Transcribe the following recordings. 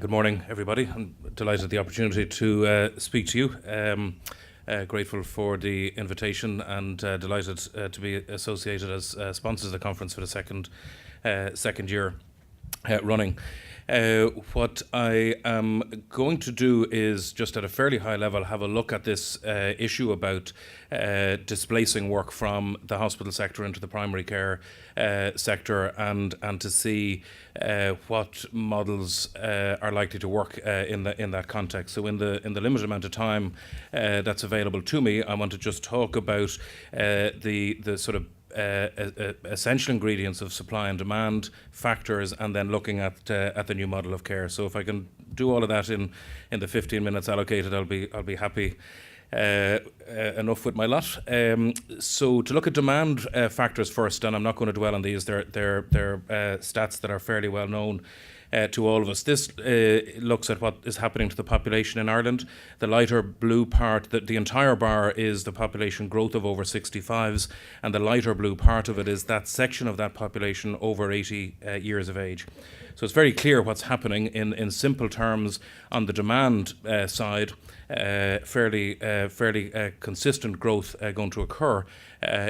Good morning, everybody. I'm delighted at the opportunity to speak to you. Grateful for the invitation and delighted to be associated as sponsors of the conference for the second year running. What I am going to do is just at a fairly high level have a look at this issue about displacing work from the hospital sector into the primary care sector and to see what models are likely to work in that context. So in the limited amount of time that's available to me, I want to just talk about the sort of essential ingredients of supply and demand factors, and then looking at the new model of care. So if I can do all of that in the 15 minutes allocated, I'll be happy enough with my lot. So to look at demand factors first, and I'm not going to dwell on these. They're stats that are fairly well known to all of us. This looks at what is happening to the population in Ireland. The lighter blue part, the entire bar, is the population growth of over 65s, and the lighter blue part of it is that section of that population over 80 years of age. So it's very clear what's happening in simple terms on the demand side. Fairly consistent growth going to occur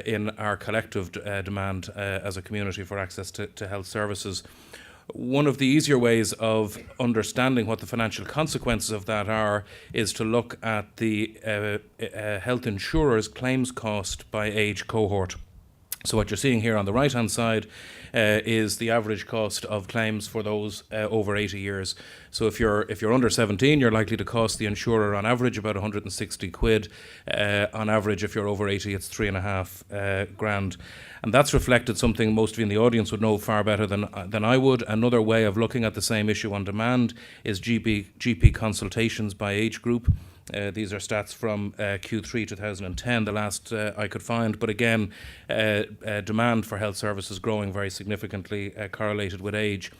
in our collective demand as a community for access to health services. One of the easier ways of understanding what the financial consequences of that are is to look at the health insurers' claims cost by age cohort. So what you're seeing here on the right-hand side is the average cost of claims for those over 80 years. So if you're under 17, you're likely to cost the insurer on average about 160 quid. On average, if you're over 80, it's 3.5 grand. And that's reflected something most of you in the audience would know far better than I would. Another way of looking at the same issue on demand is GP consultations by age group. These are stats from Q3 2010, the last I could find. But again, demand for health services growing very significantly correlated with age.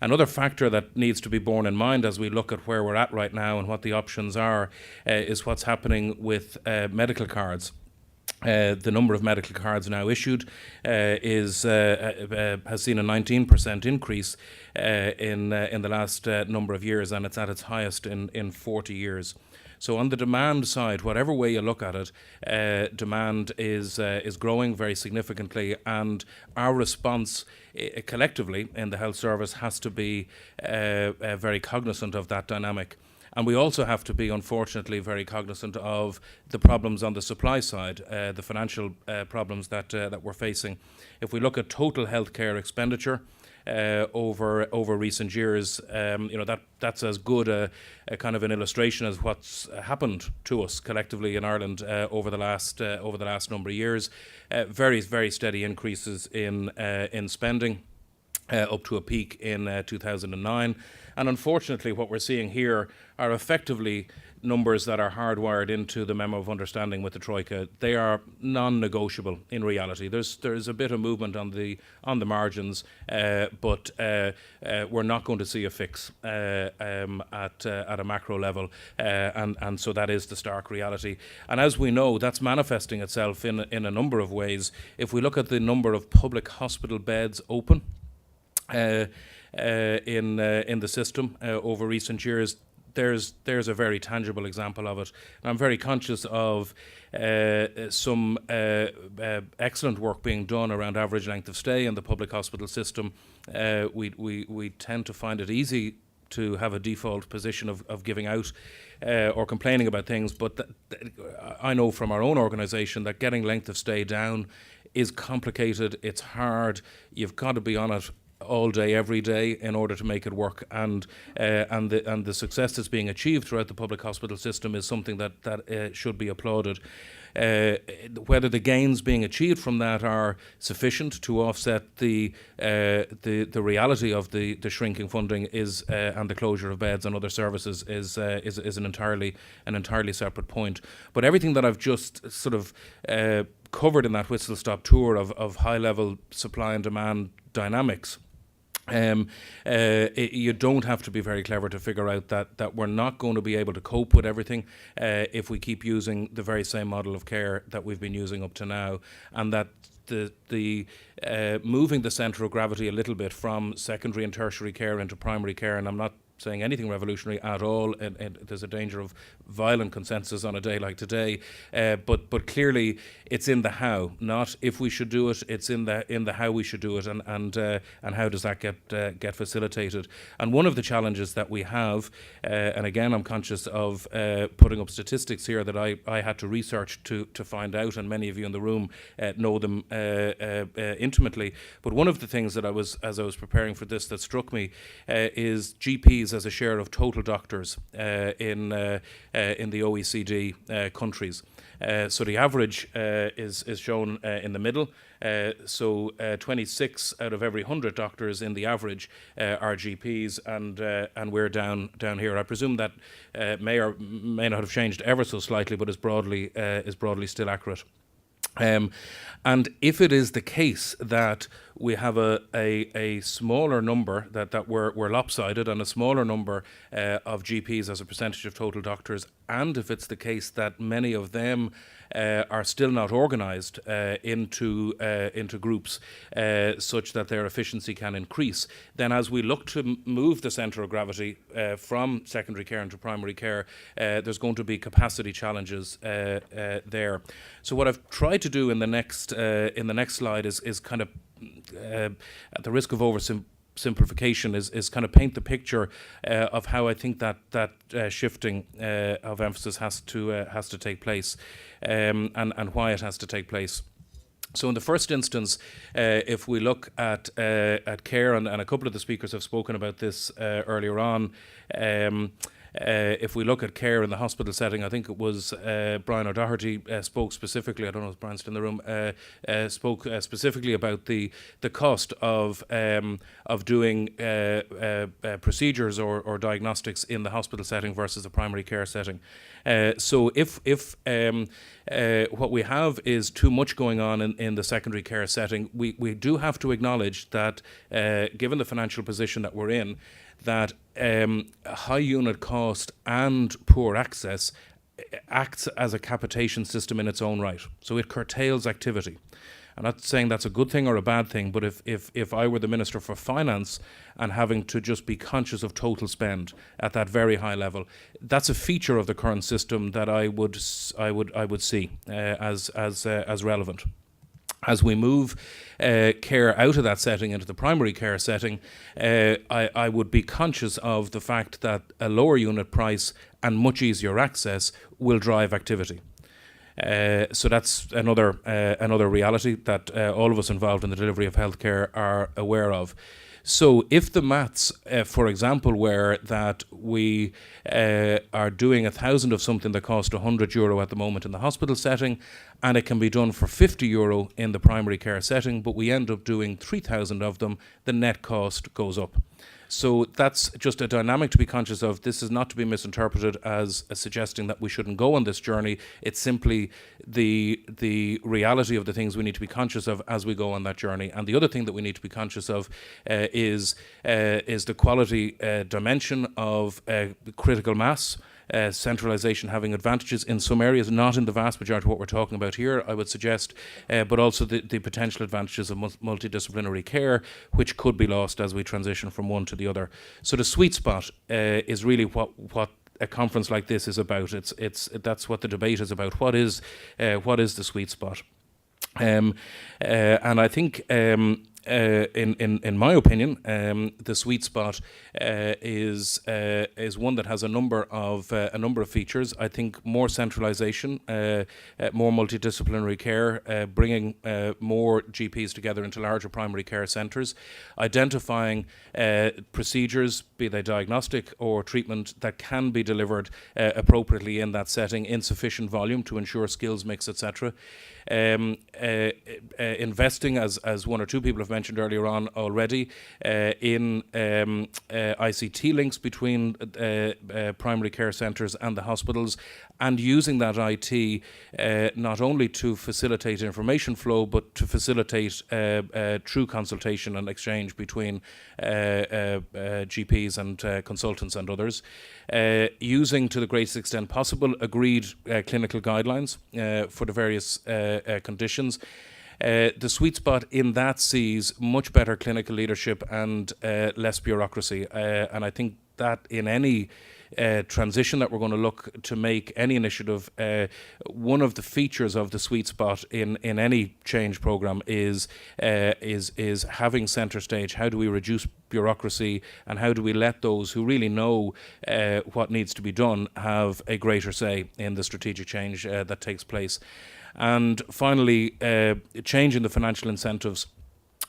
Another factor that needs to be borne in mind as we look at where we're at right now and what the options are is what's happening with medical cards. The number of medical cards now issued has seen a 19% increase in the last number of years, and it's at its highest in 40 years. So on the demand side, whatever way you look at it, demand is growing very significantly, and our response collectively in the health service has to be very cognizant of that dynamic. And we also have to be, unfortunately, very cognizant of the problems on the supply side, the financial problems that we're facing. If we look at total healthcare expenditure over recent years, that's as good a kind of an illustration as what's happened to us collectively in Ireland over the last number of years. Very, very steady increases in spending. Up to a peak in 2009. And unfortunately, what we're seeing here are effectively numbers that are hardwired into the memo of understanding with the Troika. They are non-negotiable in reality. There's a bit of movement on the margins, but we're not going to see a fix at a macro level, and so that is the stark reality. And as we know, that's manifesting itself in a number of ways. If we look at the number of public hospital beds open in the system over recent years, there's a very tangible example of it. And I'm very conscious of some excellent work being done around average length of stay in the public hospital system. We tend to find it easy to have a default position of giving out or complaining about things, but I know from our own organisation that getting length of stay down is complicated, it's hard, you've got to be on it all day, every day, in order to make it work, and the success that's being achieved throughout the public hospital system is something that should be applauded. Whether the gains being achieved from that are sufficient to offset the reality of the shrinking funding is and the closure of beds and other services is an entirely separate point. But everything that I've just sort of covered in that whistle-stop tour of high-level supply and demand dynamics, you don't have to be very clever to figure out that we're not going to be able to cope with everything if we keep using the very same model of care that we've been using up to now, and that the moving the centre of gravity a little bit from secondary and tertiary care into primary care, and I'm not saying anything revolutionary at all, and there's a danger of violent consensus on a day like today. But clearly, it's in the how, not if we should do it. It's in the how we should do it, and how does that get facilitated. And one of the challenges that we have, and again, I'm conscious of putting up statistics here that I had to research to find out, and many of you in the room know them intimately. But one of the things that as I was preparing for this, that struck me is GPs as a share of total doctors in the OECD countries. So the average is shown in the middle. So 26 out of every 100 doctors in the average are GPs, and we're down here. I presume that may or may not have changed ever so slightly, but is broadly still accurate. And if it is the case that we have a smaller number, that we're lopsided, and a smaller number of GPs as a percentage of total doctors, and if it's the case that many of them are still not organised into groups such that their efficiency can increase, then as we look to move the centre of gravity from secondary care into primary care, there's going to be capacity challenges there. So what I've tried to do in the next slide is kind of, at the risk of oversimplification, is kind of paint the picture of how I think that shifting of emphasis has to take place, and why it has to take place. So in the first instance, if we look at care, and a couple of the speakers have spoken about this earlier on, if we look at care in the hospital setting, I think it was Brian O'Doherty spoke specifically, I don't know if Brian's still in the room, spoke specifically about the cost of doing procedures or diagnostics in the hospital setting versus the primary care setting. So if what we have is too much going on in the secondary care setting, we do have to acknowledge that, given the financial position that we're in, that high unit cost and poor access acts as a capitation system in its own right. So it curtails activity. I'm not saying that's a good thing or a bad thing, but if I were the Minister for Finance and having to just be conscious of total spend at that very high level, that's a feature of the current system that I would see as relevant. As we move care out of that setting into the primary care setting, I would be conscious of the fact that a lower unit price and much easier access will drive activity. So that's another reality that all of us involved in the delivery of healthcare are aware of. So if the maths, for example, were that we are doing 1,000 of something that cost €100 at the moment in the hospital setting, and it can be done for €50 in the primary care setting, but we end up doing 3,000 of them, the net cost goes up. So that's just a dynamic to be conscious of. This is not to be misinterpreted as suggesting that we shouldn't go on this journey. It's simply the reality of the things we need to be conscious of as we go on that journey. And the other thing that we need to be conscious of is the quality dimension of critical mass. Centralisation having advantages in some areas, not in the vast majority of what we're talking about here, I would suggest, but also the potential advantages of multidisciplinary care, which could be lost as we transition from one to the other. So the sweet spot is really what a conference like this is about. That's what the debate is about. What is the sweet spot? And I think, in my opinion, the sweet spot is one that has a number of features. I think more centralisation, more multidisciplinary care, bringing more GPs together into larger primary care centres, identifying procedures, be they diagnostic or treatment, that can be delivered appropriately in that setting in sufficient volume to ensure skills mix, etc. Investing, as one or two people have mentioned earlier on already, in ICT links between primary care centres and the hospitals, and using that IT not only to facilitate information flow, but to facilitate true consultation and exchange between GPs and consultants and others, using to the greatest extent possible agreed clinical guidelines for the various conditions, The sweet spot in that sees much better clinical leadership and less bureaucracy. And I think that in any transition that we're going to look to make, any initiative, one of the features of the sweet spot in any change program is having centre stage. How do we reduce bureaucracy, and how do we let those who really know what needs to be done have a greater say in the strategic change that takes place? And finally, changing the financial incentives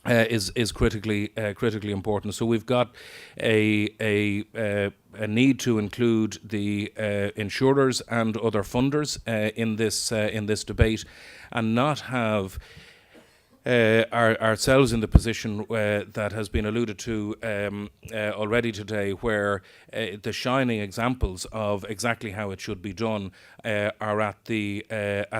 is critically important. So we've got a need to include the insurers and other funders in this debate, and not have ourselves in the position that has been alluded to already today, where the shining examples of exactly how it should be done are at the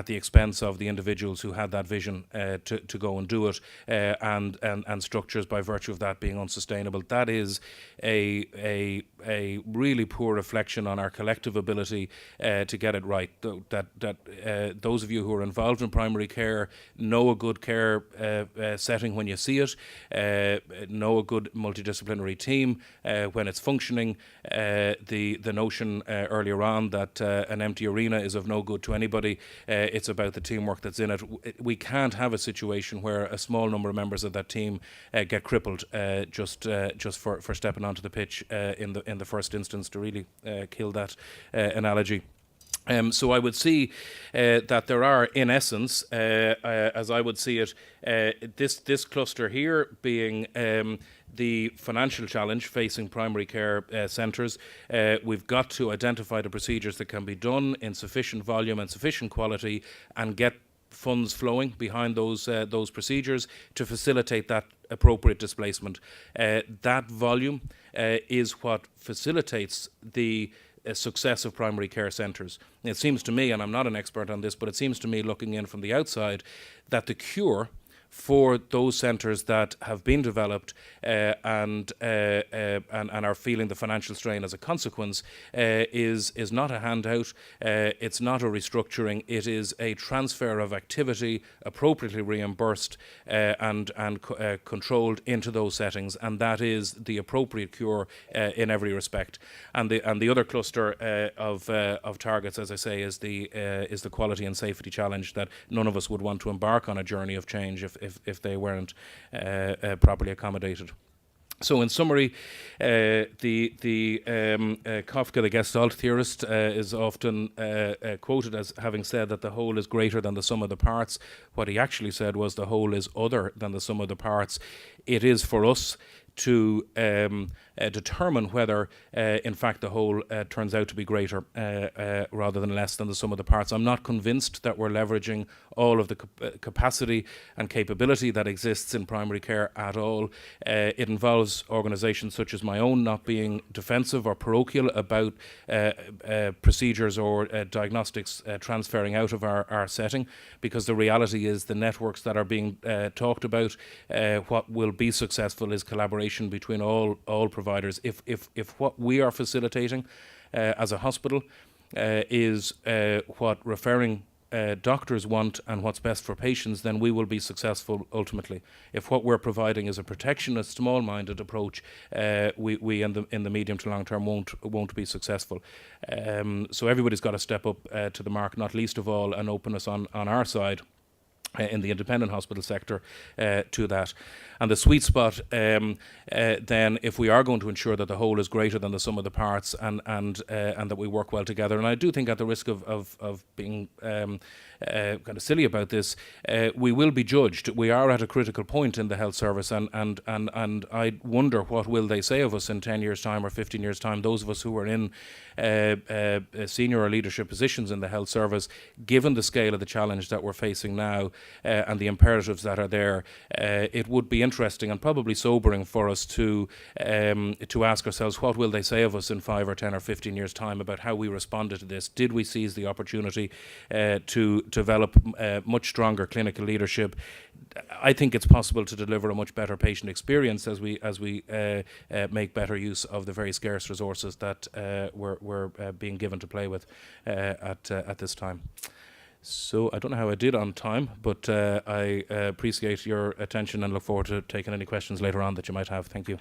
expense of the individuals who had that vision to go and do it, and structures by virtue of that being unsustainable. That is a really poor reflection on our collective ability to get it right. That those of you who are involved in primary care know a good care setting when you see it, know a good multidisciplinary team when it's functioning. The notion earlier on that an empty arena is of no good to anybody. It's about the teamwork that's in it. We can't have a situation where a small number of members of that team get crippled just for stepping onto the pitch in the first instance, to really kill that analogy. So I would see that there are, in essence, as I would see it, this cluster here being the financial challenge facing primary care centres. We've got to identify the procedures that can be done in sufficient volume and sufficient quality, and get funds flowing behind those procedures to facilitate that appropriate displacement. That volume is what facilitates the success of primary care centres. It seems to me, and I'm not an expert on this, but it seems to me, looking in from the outside, that the cure for those centres that have been developed and are feeling the financial strain as a consequence is not a handout, it's not a restructuring, it is a transfer of activity appropriately reimbursed and controlled into those settings, and that is the appropriate cure in every respect. And the other cluster of targets, as I say, is the quality and safety challenge that none of us would want to embark on a journey of change if they weren't properly accommodated. So in summary, Kafka, the Gestalt theorist, is often quoted as having said that the whole is greater than the sum of the parts. What he actually said was the whole is other than the sum of the parts. It is for us to determine whether, in fact, the whole turns out to be greater rather than less than the sum of the parts. I'm not convinced that we're leveraging all of the capacity and capability that exists in primary care at all. It involves organisations such as my own not being defensive or parochial about procedures or diagnostics transferring out of our setting, because the reality is the networks that are being talked about, what will be successful is collaboration between all providers. If what we are facilitating as a hospital is what referring doctors want and what's best for patients, then we will be successful ultimately. If what we're providing is a protectionist, small-minded approach, we in the medium to long term won't be successful. So everybody's got to step up to the mark, not least of all an openness on our side in the independent hospital sector to that. And the sweet spot then, if we are going to ensure that the whole is greater than the sum of the parts, and that we work well together, and I do think, at the risk of being kind of silly about this, we will be judged. We are at a critical point in the health service, and I wonder what will they say of us in 10 years' time or 15 years' time, those of us who are in senior or leadership positions in the health service, given the scale of the challenge that we're facing now and the imperatives that are there. It would be interesting and probably sobering for us to ask ourselves, what will they say of us in 5 or 10 or 15 years' time about how we responded to this? Did we seize the opportunity to develop much stronger clinical leadership? I think it's possible to deliver a much better patient experience as we make better use of the very scarce resources that we're being given to play with at this time. So I don't know how I did on time, but I appreciate your attention and look forward to taking any questions later on that you might have. Thank you.